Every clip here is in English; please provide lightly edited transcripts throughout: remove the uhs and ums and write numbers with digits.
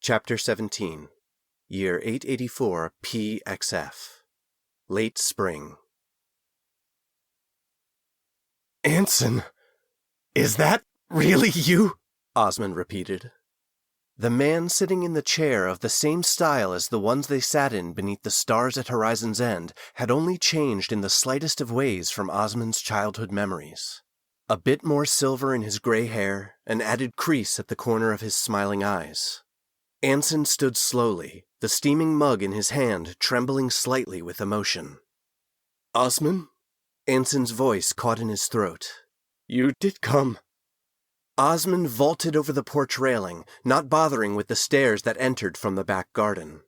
Chapter 17, Year 884 PXF. Late Spring. Anson, is that really you? Osmond repeated. The man sitting in the chair of the same style as the ones they sat in beneath the stars at Horizon's End had only changed in the slightest of ways from Osmond's childhood memories. A bit more silver in his gray hair, an added crease at the corner of his smiling eyes. Anson stood slowly, the steaming mug in his hand trembling slightly with emotion. Osmond? Anson's voice caught in his throat. You did come. Osmond vaulted over the porch railing, not bothering with the stairs that entered from the back garden.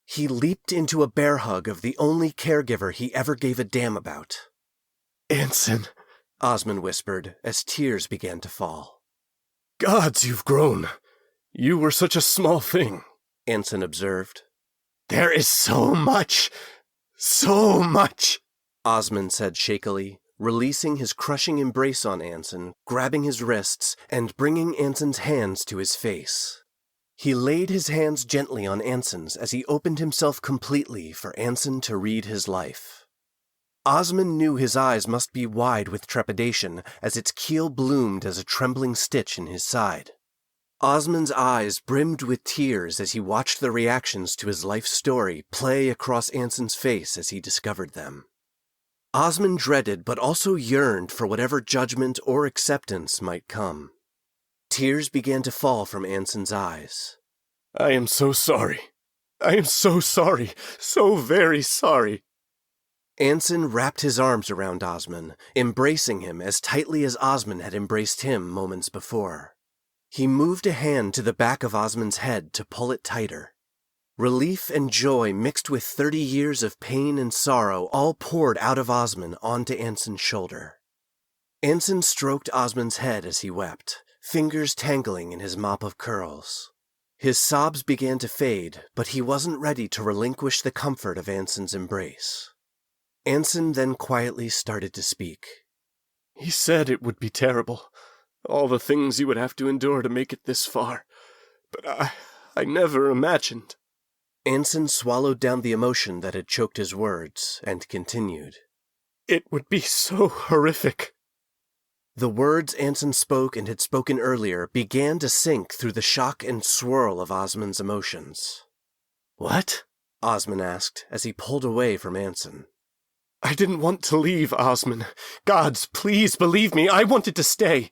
He leaped into a bear hug of the only caregiver he ever gave a damn about. Anson, Osmond whispered as tears began to fall. Gods, you've grown. You were such a small thing, Anson observed. There is so much, Osmond said shakily, releasing his crushing embrace on Anson, grabbing his wrists, and bringing Anson's hands to his face. He laid his hands gently on Anson's as he opened himself completely for Anson to read his life. Osmond knew his eyes must be wide with trepidation as its keel bloomed as a trembling stitch in his side. Osmond's eyes brimmed with tears as he watched the reactions to his life story play across Anson's face as he discovered them. Osmond dreaded but also yearned for whatever judgment or acceptance might come. Tears began to fall from Anson's eyes. I am so sorry. I am so sorry. So very sorry. Anson wrapped his arms around Osmond, embracing him as tightly as Osmond had embraced him moments before. He moved a hand to the back of Osmond's head to pull it tighter. Relief and joy mixed with 30 years of pain and sorrow all poured out of Osmond onto Anson's shoulder. Anson stroked Osmond's head as he wept, fingers tangling in his mop of curls. His sobs began to fade, but he wasn't ready to relinquish the comfort of Anson's embrace. Anson then quietly started to speak. He said it would be terrible. All the things you would have to endure to make it this far. But I never imagined. Anson swallowed down the emotion that had choked his words, and continued. It would be so horrific. The words Anson spoke and had spoken earlier began to sink through the shock and swirl of Osmond's emotions. What? Osmond asked as he pulled away from Anson. I didn't want to leave, Osmond. Gods, please believe me, I wanted to stay.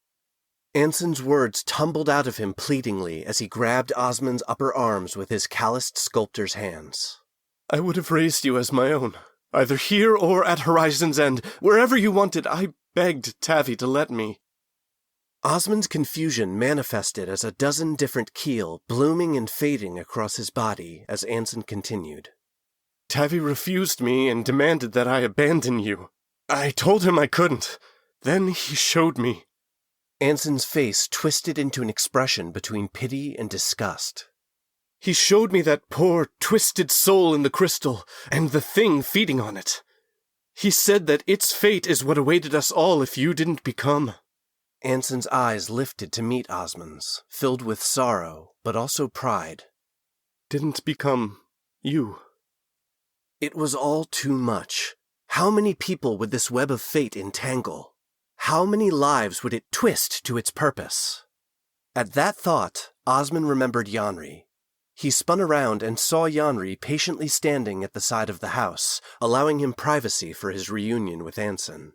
Anson's words tumbled out of him pleadingly as he grabbed Osmond's upper arms with his calloused sculptor's hands. I would have raised you as my own, either here or at Horizon's End, wherever you wanted. I begged Tavi to let me. Osmond's confusion manifested as a dozen different keel blooming and fading across his body as Anson continued. Tavi refused me and demanded that I abandon you. I told him I couldn't. Then he showed me. Anson's face twisted into an expression between pity and disgust. He showed me that poor, twisted soul in the crystal, and the thing feeding on it. He said that its fate is what awaited us all if you didn't become. Anson's eyes lifted to meet Osmond's, filled with sorrow, but also pride. Didn't become you. It was all too much. How many people would this web of fate entangle? How many lives would it twist to its purpose? At that thought, Osmond remembered Yanri. He spun around and saw Yanri patiently standing at the side of the house, allowing him privacy for his reunion with Anson.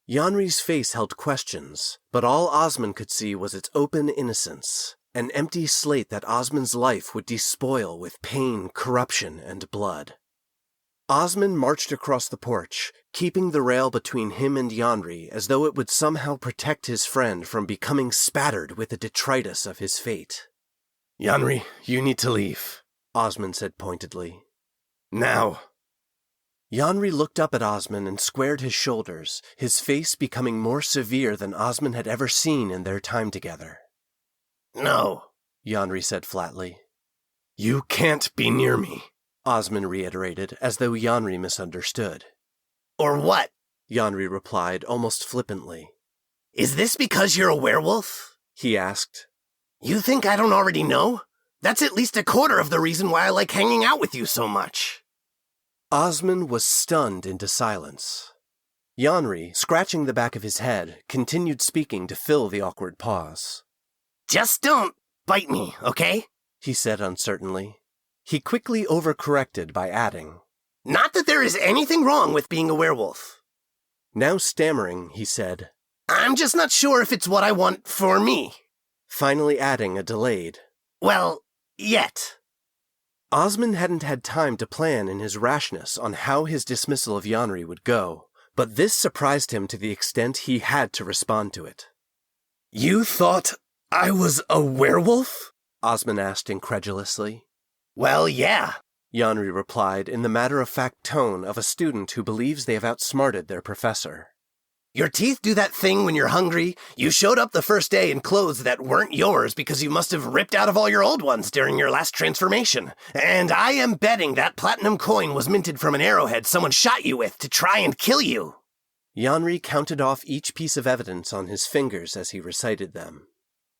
Yanri's face held questions, but all Osmond could see was its open innocence, an empty slate that Osmond's life would despoil with pain, corruption, and blood. Osmond marched across the porch, keeping the rail between him and Yanri as though it would somehow protect his friend from becoming spattered with the detritus of his fate. Yanri, you need to leave, Osmond said pointedly. Now. Yanri looked up at Osmond and squared his shoulders, his face becoming more severe than Osmond had ever seen in their time together. No, Yanri said flatly. You can't be near me, Osmond reiterated, as though Yanri misunderstood. Or what? Yanri replied, almost flippantly. Is this because you're a werewolf? He asked. You think I don't already know? That's at least a quarter of the reason why I like hanging out with you so much. Osmond was stunned into silence. Yanri, scratching the back of his head, continued speaking to fill the awkward pause. Just don't bite me, okay? He said uncertainly. He quickly overcorrected by adding, Not that there is anything wrong with being a werewolf. Now stammering, he said, I'm just not sure if it's what I want for me. Finally adding a delayed, Well, yet. Osmond hadn't had time to plan in his rashness on how his dismissal of Yanri would go, but this surprised him to the extent he had to respond to it. You thought I was a werewolf? Osmond asked incredulously. Well, yeah. Yanri replied in the matter-of-fact tone of a student who believes they have outsmarted their professor. Your teeth do that thing when you're hungry. You showed up the first day in clothes that weren't yours because you must have ripped out of all your old ones during your last transformation. And I am betting that platinum coin was minted from an arrowhead someone shot you with to try and kill you. Yanri counted off each piece of evidence on his fingers as he recited them.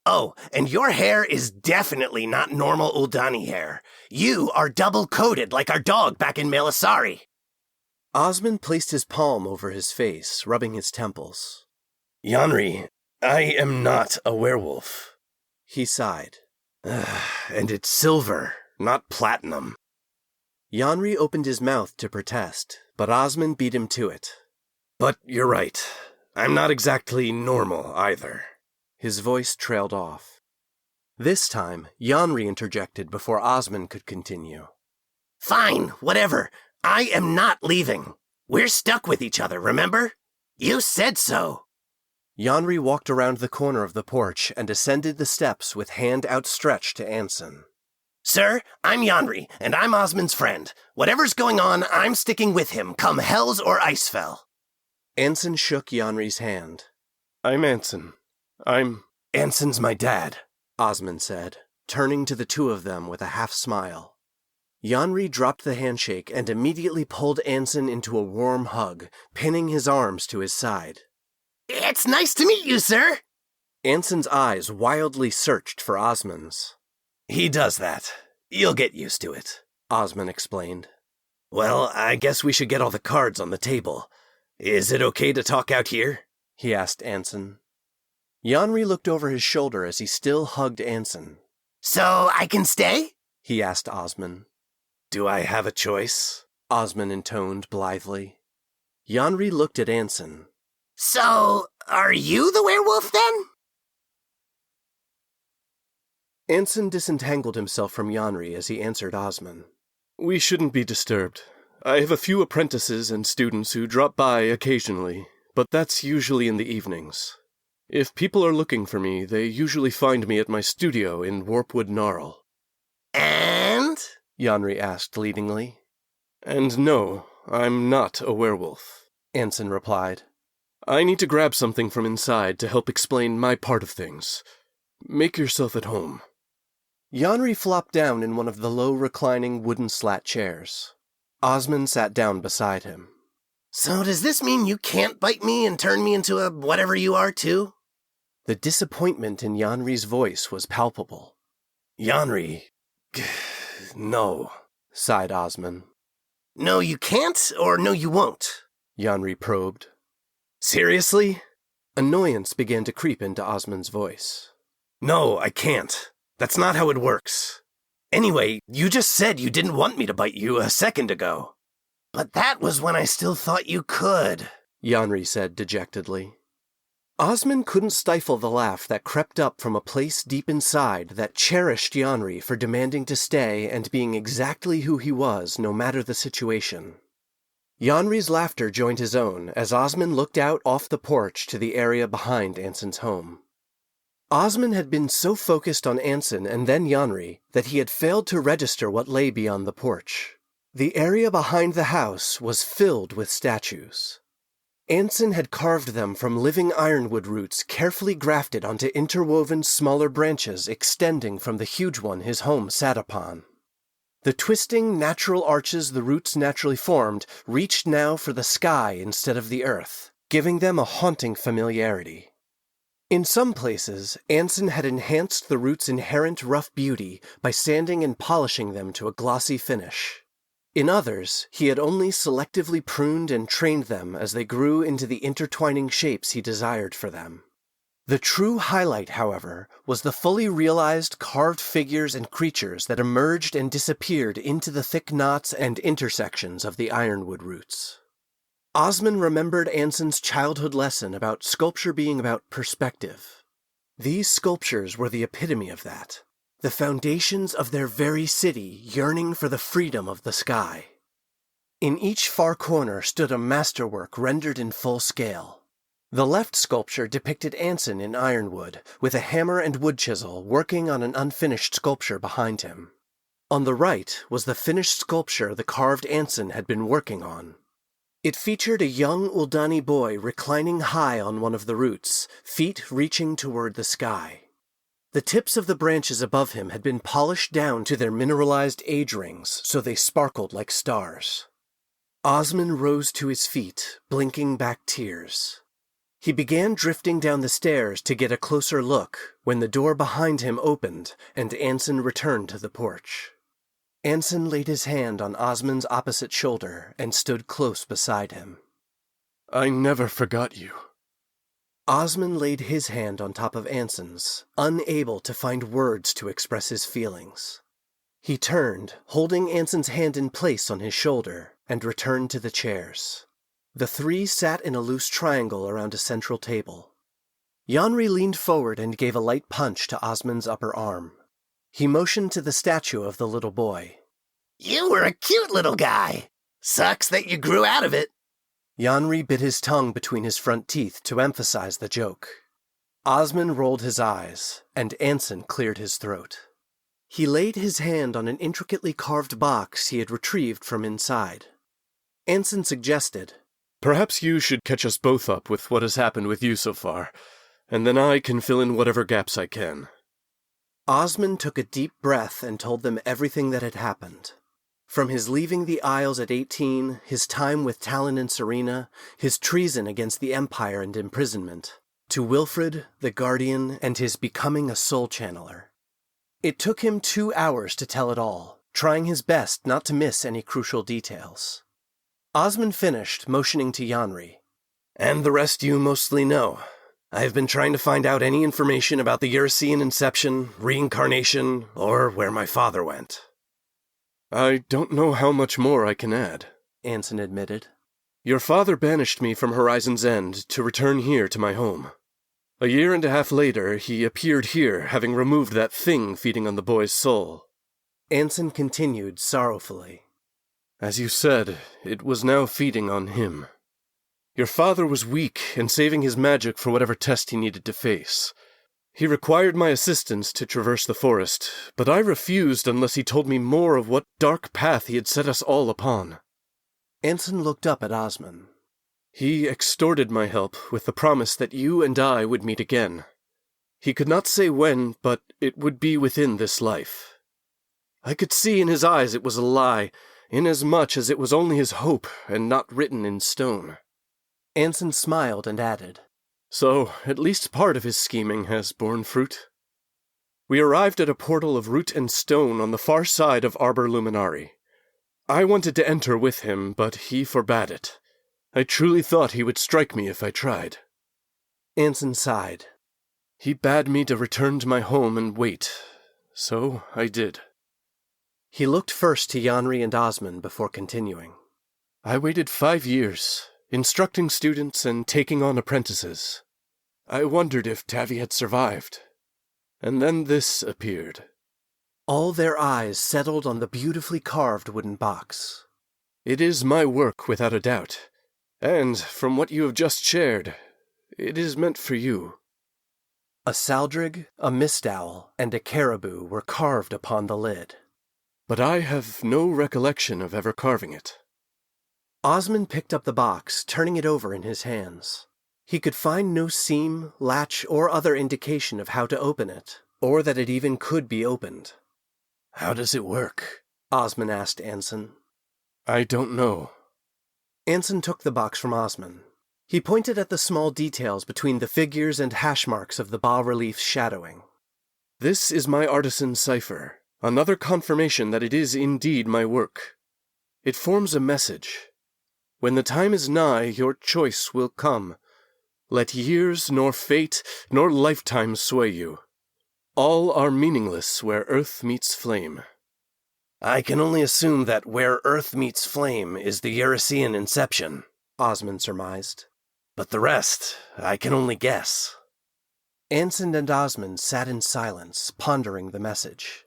Oh, and your hair is definitely not normal Uldani hair. You are double-coated like our dog back in Melisari. Osmond placed his palm over his face, rubbing his temples. Yanri, I am not a werewolf. He sighed. And it's silver, not platinum. Yanri opened his mouth to protest, but Osmond beat him to it. But you're right. I'm not exactly normal either. His voice trailed off. This time, Yanri interjected before Osmond could continue. Fine, whatever. I am not leaving. We're stuck with each other, remember? You said so. Yanri walked around the corner of the porch and ascended the steps with hand outstretched to Anson. Sir, I'm Yanri, and I'm Osmond's friend. Whatever's going on, I'm sticking with him, come Hells or Icefell. Anson shook Yanri's hand. I'm Anson. Anson's my dad, Osmond said, turning to the two of them with a half-smile. Yanri dropped the handshake and immediately pulled Anson into a warm hug, pinning his arms to his side. It's nice to meet you, sir. Anson's eyes wildly searched for Osmond's. He does that. You'll get used to it, Osmond explained. Well, I guess we should get all the cards on the table. Is it okay to talk out here? He asked Anson. Yanri looked over his shoulder as he still hugged Anson. So I can stay? He asked Osmond. Do I have a choice? Osmond intoned blithely. Yanri looked at Anson. So, are you the werewolf then? Anson disentangled himself from Yanri as he answered Osmond. We shouldn't be disturbed. I have a few apprentices and students who drop by occasionally, but that's usually in the evenings. If people are looking for me, they usually find me at my studio in Warpwood Gnarl. And? Yanri asked leadingly. And no, I'm not a werewolf, Anson replied. I need to grab something from inside to help explain my part of things. Make yourself at home. Yanri flopped down in one of the low reclining wooden slat chairs. Osmond sat down beside him. So does this mean you can't bite me and turn me into a whatever you are too? The disappointment in Yanri's voice was palpable. Yanri, no, sighed Osmond. No, you can't, or no, you won't? Yanri probed. Seriously? Annoyance began to creep into Osmond's voice. No, I can't. That's not how it works. Anyway, you just said you didn't want me to bite you a second ago. But that was when I still thought you could, Yanri said dejectedly. Osmond couldn't stifle the laugh that crept up from a place deep inside that cherished Yanri for demanding to stay and being exactly who he was no matter the situation. Yanri's laughter joined his own as Osmond looked out off the porch to the area behind Anson's home. Osmond had been so focused on Anson and then Yanri that he had failed to register what lay beyond the porch. The area behind the house was filled with statues. Anson had carved them from living ironwood roots carefully grafted onto interwoven smaller branches extending from the huge one his home sat upon. The twisting, natural arches the roots naturally formed reached now for the sky instead of the earth, giving them a haunting familiarity. In some places, Anson had enhanced the root's inherent rough beauty by sanding and polishing them to a glossy finish. In others, he had only selectively pruned and trained them as they grew into the intertwining shapes he desired for them. The true highlight, however, was the fully realized carved figures and creatures that emerged and disappeared into the thick knots and intersections of the ironwood roots. Osmond remembered Anson's childhood lesson about sculpture being about perspective. These sculptures were the epitome of that, the foundations of their very city yearning for the freedom of the sky. In each far corner stood a masterwork rendered in full scale. The left sculpture depicted Anson in ironwood, with a hammer and wood chisel working on an unfinished sculpture behind him. On the right was the finished sculpture the carved Anson had been working on. It featured a young Uldani boy reclining high on one of the roots, feet reaching toward the sky. The tips of the branches above him had been polished down to their mineralized age rings, so they sparkled like stars. Osmond rose to his feet, blinking back tears. He began drifting down the stairs to get a closer look when the door behind him opened and Anson returned to the porch. Anson laid his hand on Osmond's opposite shoulder and stood close beside him. I never forgot you. Osmond laid his hand on top of Anson's, unable to find words to express his feelings. He turned, holding Anson's hand in place on his shoulder, and returned to the chairs. The three sat in a loose triangle around a central table. Yanri leaned forward and gave a light punch to Osmond's upper arm. He motioned to the statue of the little boy. You were a cute little guy. Sucks that you grew out of it. Yanri bit his tongue between his front teeth to emphasize the joke. Osmond rolled his eyes, and Anson cleared his throat. He laid his hand on an intricately carved box he had retrieved from inside. Anson suggested, Perhaps you should catch us both up with what has happened with you so far, and then I can fill in whatever gaps I can. Osmond took a deep breath and told them everything that had happened. From his leaving the Isles at 18, his time with Talon and Serena, his treason against the Empire and imprisonment, to Wilfred, the Guardian, and his becoming a soul channeler. It took him 2 hours to tell it all, trying his best not to miss any crucial details. Osmond finished, motioning to Yanri. And the rest you mostly know. I've been trying to find out any information about the Eurycean inception, reincarnation, or where my father went. I don't know how much more I can add, Anson admitted. Your father banished me from Horizon's End to return here to my home. 1.5 years later, he appeared here, having removed that thing feeding on the boy's soul. Anson continued sorrowfully. As you said, it was now feeding on him. Your father was weak and saving his magic for whatever test he needed to face. He required my assistance to traverse the forest, but I refused unless he told me more of what dark path he had set us all upon. Anson looked up at Osmond. He extorted my help with the promise that you and I would meet again. He could not say when, but it would be within this life. I could see in his eyes it was a lie, inasmuch as it was only his hope and not written in stone. Anson smiled and added, So, at least part of his scheming has borne fruit. We arrived at a portal of root and stone on the far side of Arbor Luminari. I wanted to enter with him, but he forbade it. I truly thought he would strike me if I tried. Anson sighed. He bade me to return to my home and wait. So I did. He looked first to Yanri and Osmond before continuing. I waited 5 years, instructing students and taking on apprentices. I wondered if Tavi had survived. And then this appeared. All their eyes settled on the beautifully carved wooden box. It is my work, without a doubt. And, from what you have just shared, it is meant for you. A saldrig, a mist owl, and a caribou were carved upon the lid. But I have no recollection of ever carving it. Osmond picked up the box, turning it over in his hands. He could find no seam, latch, or other indication of how to open it, or that it even could be opened. How does it work? Osmond asked Anson. I don't know. Anson took the box from Osmond. He pointed at the small details between the figures and hash marks of the bas-relief's shadowing. This is my artisan's cipher, another confirmation that it is indeed my work. It forms a message. When the time is nigh, your choice will come. Let years, nor fate, nor lifetime sway you. All are meaningless where earth meets flame. I can only assume that where earth meets flame is the Eurycean inception, Osmond surmised. But the rest, I can only guess. Anson and Osmond sat in silence, pondering the message.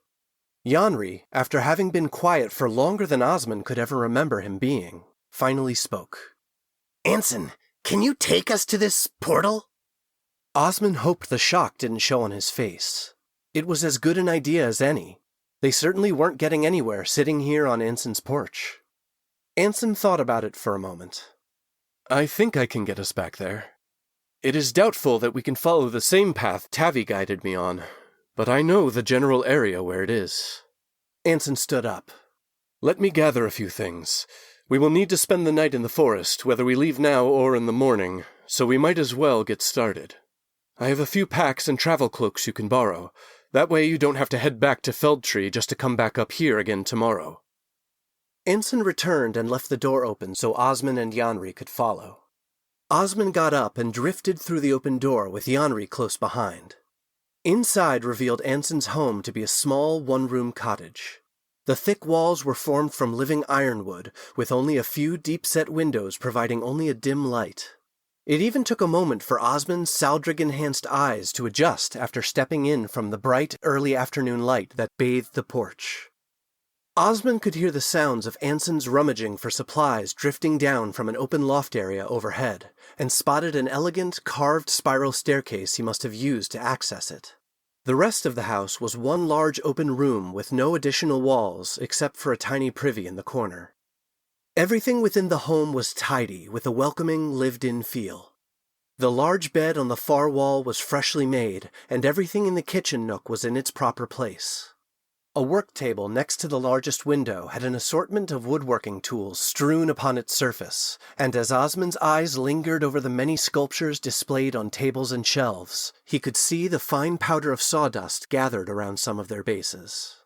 Yanri, after having been quiet for longer than Osmond could ever remember him being, finally spoke. Anson, can you take us to this portal? Osmond hoped the shock didn't show on his face. It was as good an idea as any. They certainly weren't getting anywhere sitting here on Anson's porch. Anson thought about it for a moment. I think I can get us back there. It is doubtful that we can follow the same path Tavi guided me on, but I know the general area where it is. Anson stood up. Let me gather a few things. We will need to spend the night in the forest, whether we leave now or in the morning, so we might as well get started. I have a few packs and travel cloaks you can borrow. That way you don't have to head back to Feldtree just to come back up here again tomorrow. Anson returned and left the door open so Osmond and Yanri could follow. Osmond got up and drifted through the open door with Yanri close behind. Inside revealed Anson's home to be a small one-room cottage. The thick walls were formed from living ironwood, with only a few deep-set windows providing only a dim light. It even took a moment for Osmond's Saldrig-enhanced eyes to adjust after stepping in from the bright, early afternoon light that bathed the porch. Osmond could hear the sounds of Anson's rummaging for supplies drifting down from an open loft area overhead, and spotted an elegant, carved spiral staircase he must have used to access it. The rest of the house was one large open room with no additional walls except for a tiny privy in the corner. Everything within the home was tidy, with a welcoming, lived-in feel. The large bed on the far wall was freshly made, and everything in the kitchen nook was in its proper place. A work table next to the largest window had an assortment of woodworking tools strewn upon its surface, and as Osmond's eyes lingered over the many sculptures displayed on tables and shelves, he could see the fine powder of sawdust gathered around some of their bases.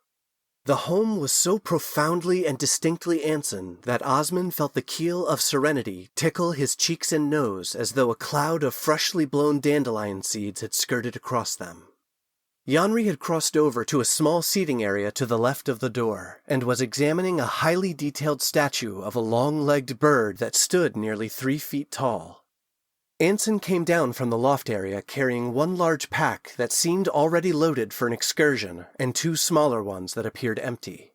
The home was so profoundly and distinctly Anson that Osmond felt the keel of serenity tickle his cheeks and nose as though a cloud of freshly blown dandelion seeds had skirted across them. Yanri had crossed over to a small seating area to the left of the door, and was examining a highly detailed statue of a long-legged bird that stood nearly 3 feet tall. Anson came down from the loft area carrying one large pack that seemed already loaded for an excursion, and 2 smaller ones that appeared empty.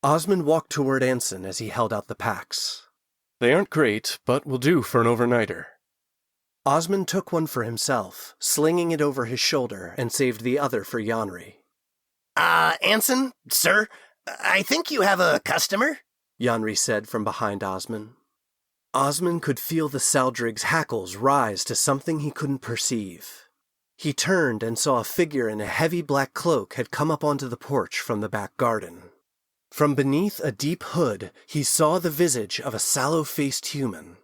Osmond walked toward Anson as he held out the packs. They aren't great, but will do for an overnighter. Osmond took one for himself, slinging it over his shoulder, and saved the other for Yanri. Anson, sir, I think you have a customer? Yanri said from behind Osmond. Osmond could feel the Saldrig's hackles rise to something he couldn't perceive. He turned and saw a figure in a heavy black cloak had come up onto the porch from the back garden. From beneath a deep hood, he saw the visage of a sallow-faced human.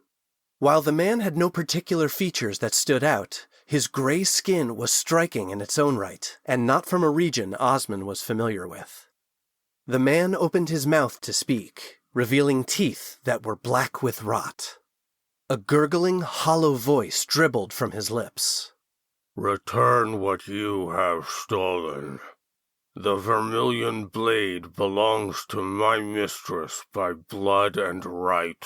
While the man had no particular features that stood out, his gray skin was striking in its own right, and not from a region Osmond was familiar with. The man opened his mouth to speak, revealing teeth that were black with rot. A gurgling, hollow voice dribbled from his lips. "Return what you have stolen. The vermilion blade belongs to my mistress by blood and right.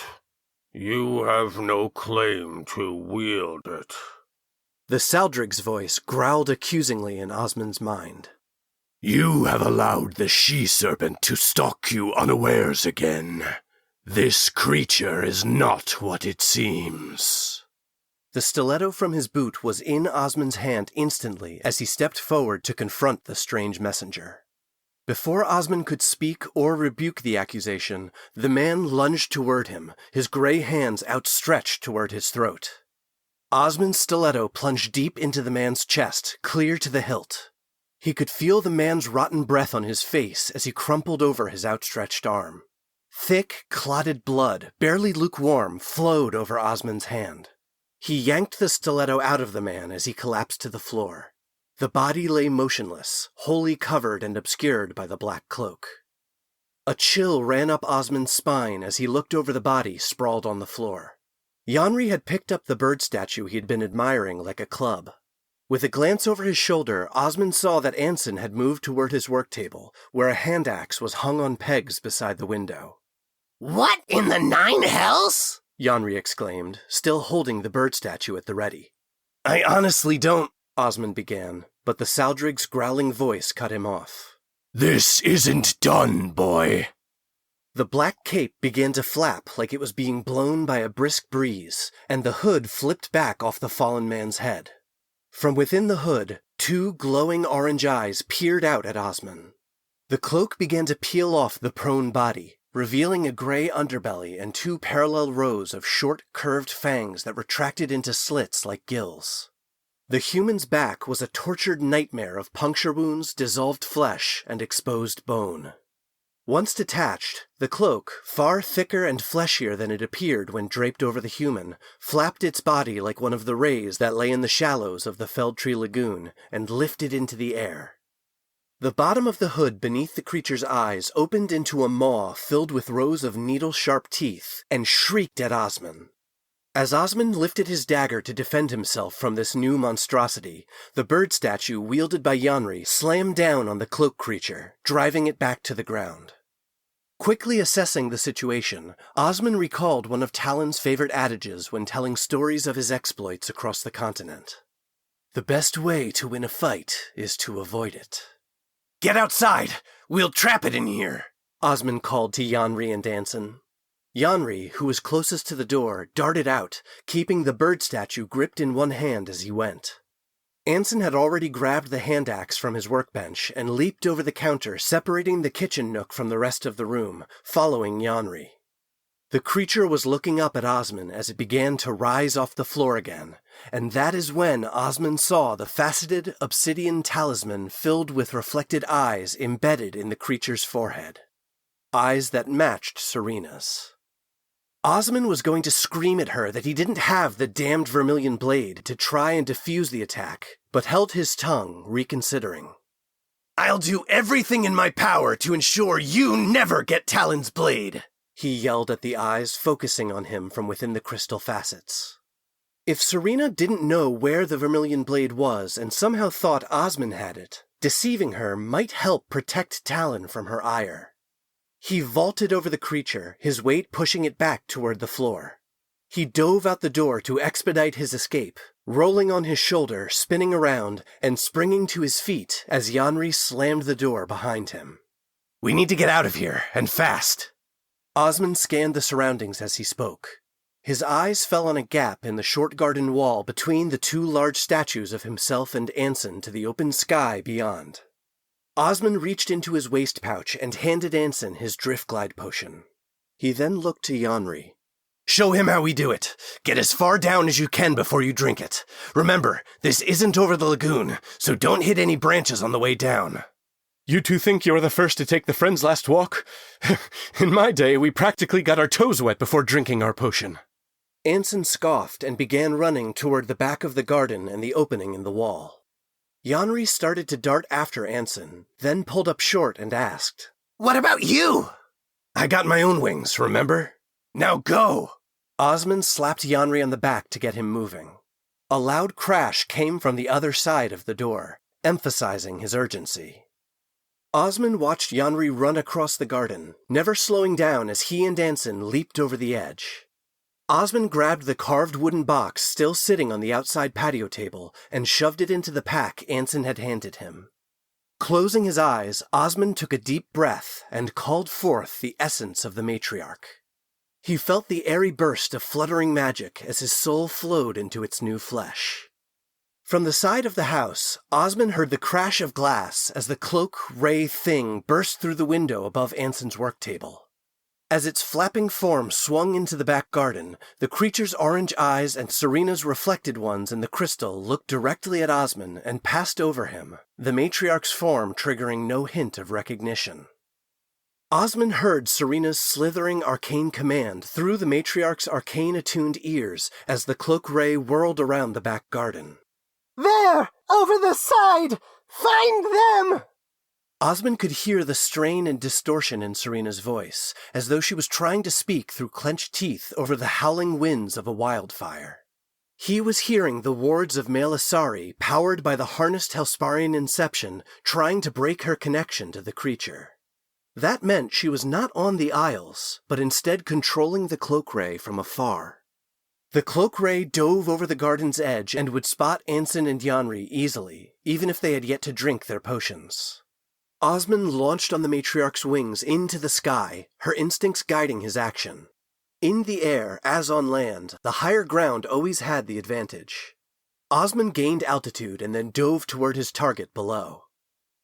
You have no claim to wield it." The Saldrig's voice growled accusingly in Osmond's mind. "You have allowed the she-serpent to stalk you unawares again. This creature is not what it seems." The stiletto from his boot was in Osmond's hand instantly as he stepped forward to confront the strange messenger. Before Osmond could speak or rebuke the accusation, the man lunged toward him, his gray hands outstretched toward his throat. Osmond's stiletto plunged deep into the man's chest, clear to the hilt. He could feel the man's rotten breath on his face as he crumpled over his outstretched arm. Thick, clotted blood, barely lukewarm, flowed over Osmond's hand. He yanked the stiletto out of the man as he collapsed to the floor. The body lay motionless, wholly covered and obscured by the black cloak. A chill ran up Osmond's spine as he looked over the body sprawled on the floor. Yanri had picked up the bird statue he had been admiring like a club. With a glance over his shoulder, Osmond saw that Anson had moved toward his work table, where a hand axe was hung on pegs beside the window. What in the nine hells? Yanri exclaimed, still holding the bird statue at the ready. I honestly don't... Osmond began, but the Saldrig's growling voice cut him off. This isn't done, boy. The black cape began to flap like it was being blown by a brisk breeze, and the hood flipped back off the fallen man's head. From within the hood, 2 glowing orange eyes peered out at Osmond. The cloak began to peel off the prone body, revealing a gray underbelly and 2 parallel rows of short, curved fangs that retracted into slits like gills. The human's back was a tortured nightmare of puncture wounds, dissolved flesh, and exposed bone. Once detached, the cloak, far thicker and fleshier than it appeared when draped over the human, flapped its body like one of the rays that lay in the shallows of the Feldtree Lagoon and lifted into the air. The bottom of the hood beneath the creature's eyes opened into a maw filled with rows of needle-sharp teeth and shrieked at Osmond. As Osmond lifted his dagger to defend himself from this new monstrosity, the bird statue wielded by Yanri slammed down on the cloak creature, driving it back to the ground. Quickly assessing the situation, Osmond recalled one of Talon's favorite adages when telling stories of his exploits across the continent. The best way to win a fight is to avoid it. Get outside! We'll trap it in here! Osmond called to Yanri and Anson. Yanri, who was closest to the door, darted out, keeping the bird statue gripped in one hand as he went. Anson had already grabbed the hand axe from his workbench and leaped over the counter, separating the kitchen nook from the rest of the room, following Yanri. The creature was looking up at Osmond as it began to rise off the floor again, and that is when Osmond saw the faceted obsidian talisman filled with reflected eyes embedded in the creature's forehead. Eyes that matched Serena's. Osmond was going to scream at her that he didn't have the damned vermilion blade to try and defuse the attack, but held his tongue, reconsidering. I'll do everything in my power to ensure you never get Talon's blade, he yelled at the eyes, focusing on him from within the crystal facets. If Serena didn't know where the vermilion blade was and somehow thought Osmond had it, deceiving her might help protect Talon from her ire. He vaulted over the creature, his weight pushing it back toward the floor. He dove out the door to expedite his escape, rolling on his shoulder, spinning around, and springing to his feet as Yanri slammed the door behind him. We need to get out of here, and fast. Osmond scanned the surroundings as he spoke. His eyes fell on a gap in the short garden wall between the 2 large statues of himself and Anson to the open sky beyond. Osmond reached into his waist pouch and handed Anson his Driftglide potion. He then looked to Yanri. Show him how we do it. Get as far down as you can before you drink it. Remember, this isn't over the lagoon, so don't hit any branches on the way down. You 2 think you're the first to take the friend's last walk? In my day, we practically got our toes wet before drinking our potion. Anson scoffed and began running toward the back of the garden and the opening in the wall. Yanri started to dart after Anson, then pulled up short and asked, What about you? I got my own wings, remember? Now go! Osmond slapped Yanri on the back to get him moving. A loud crash came from the other side of the door, emphasizing his urgency. Osmond watched Yanri run across the garden, never slowing down as he and Anson leaped over the edge. Osmond grabbed the carved wooden box still sitting on the outside patio table and shoved it into the pack Anson had handed him. Closing his eyes, Osmond took a deep breath and called forth the essence of the matriarch. He felt the airy burst of fluttering magic as his soul flowed into its new flesh. From the side of the house, Osmond heard the crash of glass as the cloak-ray thing burst through the window above Anson's work table. As its flapping form swung into the back garden, the creature's orange eyes and Serena's reflected ones in the crystal looked directly at Osmond and passed over him, the matriarch's form triggering no hint of recognition. Osmond heard Serena's slithering arcane command through the matriarch's arcane-attuned ears as the cloak ray whirled around the back garden. There! Over the side! Find them! Osmond could hear the strain and distortion in Serena's voice, as though she was trying to speak through clenched teeth over the howling winds of a wildfire. He was hearing the wards of Melisari, powered by the harnessed Hellsparian inception, trying to break her connection to the creature. That meant she was not on the Isles, but instead controlling the cloak ray from afar. The cloak ray dove over the garden's edge and would spot Anson and Yanri easily, even if they had yet to drink their potions. Osmond launched on the matriarch's wings into the sky, her instincts guiding his action. In the air, as on land, the higher ground always had the advantage. Osmond gained altitude and then dove toward his target below.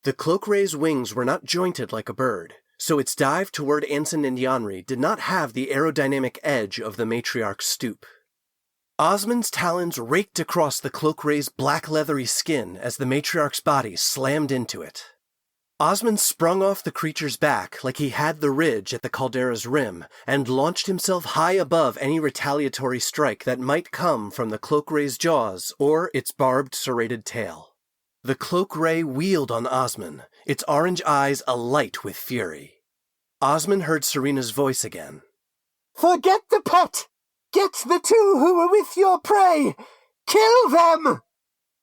The cloak ray's wings were not jointed like a bird, so its dive toward Anson and Yanri did not have the aerodynamic edge of the matriarch's stoop. Osmond's talons raked across the cloak ray's black leathery skin as the matriarch's body slammed into it. Osmond sprung off the creature's back like he had the ridge at the caldera's rim and launched himself high above any retaliatory strike that might come from the cloak ray's jaws or its barbed serrated tail. The cloak ray wheeled on Osmond, its orange eyes alight with fury. Osmond heard Serena's voice again. Forget the pet! Get the two who were with your prey! Kill them!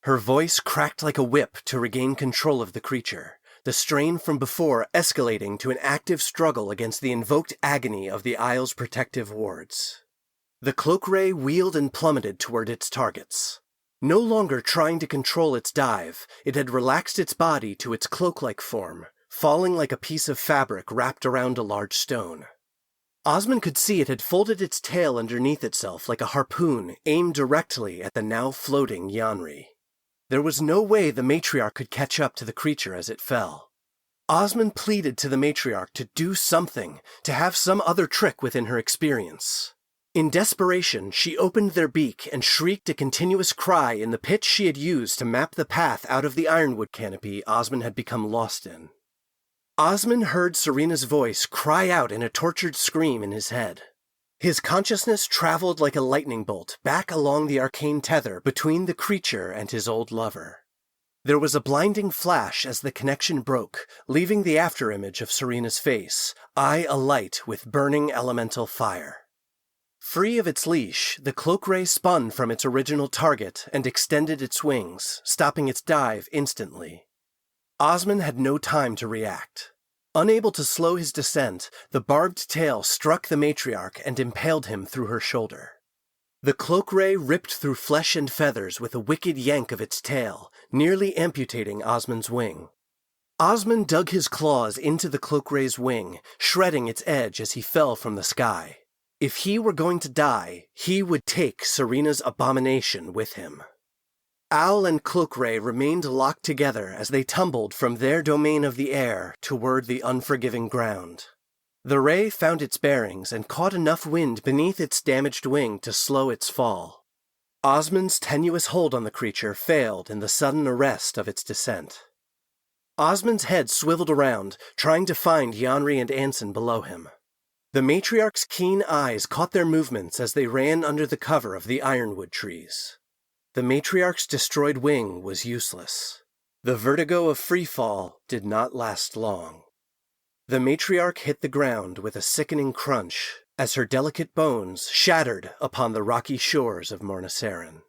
Her voice cracked like a whip to regain control of the creature, the strain from before escalating to an active struggle against the invoked agony of the Isle's protective wards. The cloak ray wheeled and plummeted toward its targets. No longer trying to control its dive, it had relaxed its body to its cloak-like form, falling like a piece of fabric wrapped around a large stone. Osmond could see it had folded its tail underneath itself like a harpoon aimed directly at the now floating Yanri. There was no way the matriarch could catch up to the creature as it fell. Osmond pleaded to the matriarch to do something, to have some other trick within her experience. In desperation, she opened their beak and shrieked a continuous cry in the pitch she had used to map the path out of the ironwood canopy Osmond had become lost in. Osmond heard Serena's voice cry out in a tortured scream in his head. His consciousness traveled like a lightning bolt back along the arcane tether between the creature and his old lover. There was a blinding flash as the connection broke, leaving the afterimage of Serena's face, eye alight with burning elemental fire. Free of its leash, the cloak ray spun from its original target and extended its wings, stopping its dive instantly. Osmond had no time to react. Unable to slow his descent, the barbed tail struck the matriarch and impaled him through her shoulder. The cloak ray ripped through flesh and feathers with a wicked yank of its tail, nearly amputating Osmond's wing. Osmond dug his claws into the cloak ray's wing, shredding its edge as he fell from the sky. If he were going to die, he would take Serena's abomination with him. Owl and Cloak Ray remained locked together as they tumbled from their domain of the air toward the unforgiving ground. The ray found its bearings and caught enough wind beneath its damaged wing to slow its fall. Osmond's tenuous hold on the creature failed in the sudden arrest of its descent. Osmond's head swiveled around, trying to find Yanri and Anson below him. The matriarch's keen eyes caught their movements as they ran under the cover of the ironwood trees. The matriarch's destroyed wing was useless. The vertigo of freefall did not last long. The matriarch hit the ground with a sickening crunch as her delicate bones shattered upon the rocky shores of Morniceran.